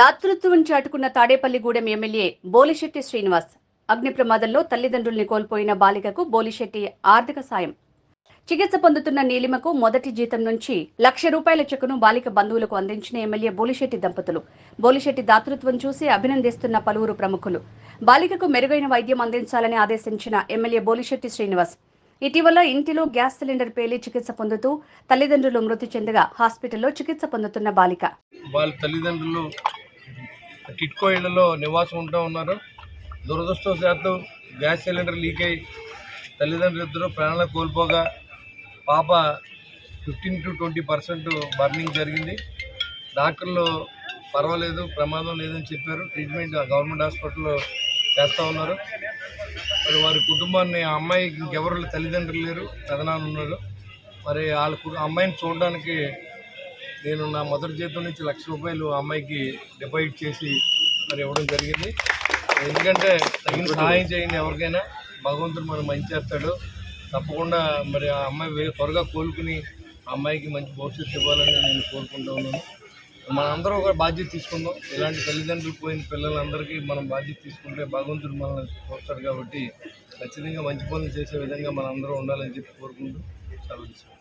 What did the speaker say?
దాతృత్వం చాటుకున్న తాడేపల్లిగూడెం ఎమ్మెల్యే బోలిశెట్టి శ్రీనివాస్ అగ్ని ప్రమాదంలో తల్లిదండ్రుల్ని కోల్పోయిన బాలికకు బోలిశెట్టి ఆర్థిక సాయం. చికిత్స పొందుతున్న నీలిమకు మొదటి జీతం నుంచి ₹1,00,000 చెక్కును బాలిక బంధువులకు అందించిన ఎమ్మెల్యే బోలిశెట్టి దంపతులు. బోలిశెట్టి దాతృత్వం చూసి అభినందిస్తున్న పలువురు ప్రముఖులు. బాలికకు మెరుగైన వైద్యం అందించాలని ఆదేశించిన ఎమ్మెల్యే బోలిశెట్టి శ్రీనివాస్ ఇటీవల ఇంటిలో గ్యాస్ సిలిండర్ పేలి చికిత్స పొందుతూ తల్లిదండ్రులు మృతి చెందగా హాస్పిటల్లో చికిత్స పొందుతున్న బాలిక వాళ్ళ తల్లిదండ్రులు టిట్కో ఇళ్లలో నివాసం ఉంటూ ఉన్నారు. దురదృష్టవశాత్తు గ్యాస్ సిలిండర్ లీక్ అయి తల్లిదండ్రులు ఇద్దరు ప్రాణాలు కోల్పోగా పాప 15 to 20% బర్నింగ్ జరిగింది. డాక్టర్లు పర్వాలేదు, ప్రమాదం లేదని చెప్పారు. ట్రీట్మెంట్ గవర్నమెంట్ హాస్పిటల్లో చేస్తూ ఉన్నారు. మరి వారి కుటుంబాన్ని, ఆ అమ్మాయికి ఇంకెవరు తల్లిదండ్రులు లేరు, పెదనాన్న ఉన్నారు. మరి వాళ్ళ అమ్మాయిని చూడడానికి నేను నా మొదటి జీతం నుంచి ₹1,00,000 అమ్మాయికి డిపాజిట్ చేసి మరి ఇవ్వడం జరిగింది. ఎందుకంటే తగిన సహాయం చేయండి, ఎవరికైనా భగవంతుడు మనం మంచి చేస్తాడు. తప్పకుండా మరి ఆ అమ్మాయి త్వరగా కోలుకుని ఆ అమ్మాయికి మంచి భవిష్యత్తు ఇవ్వాలని నేను కోరుకుంటూ ఉన్నాను. మనందరం ఒక బాధ్యత తీసుకుందాం. ఇలాంటి తల్లిదండ్రులు పోయిన పిల్లలందరికీ మనం బాధ్యత తీసుకుంటే భగవంతుడు మనల్ని చూస్తాడు. కాబట్టి ఖచ్చితంగా మంచి పనులు చేసే విధంగా మనందరం ఉండాలని చెప్పి కోరుకుంటూ సెలవు తీసుకుంటాం.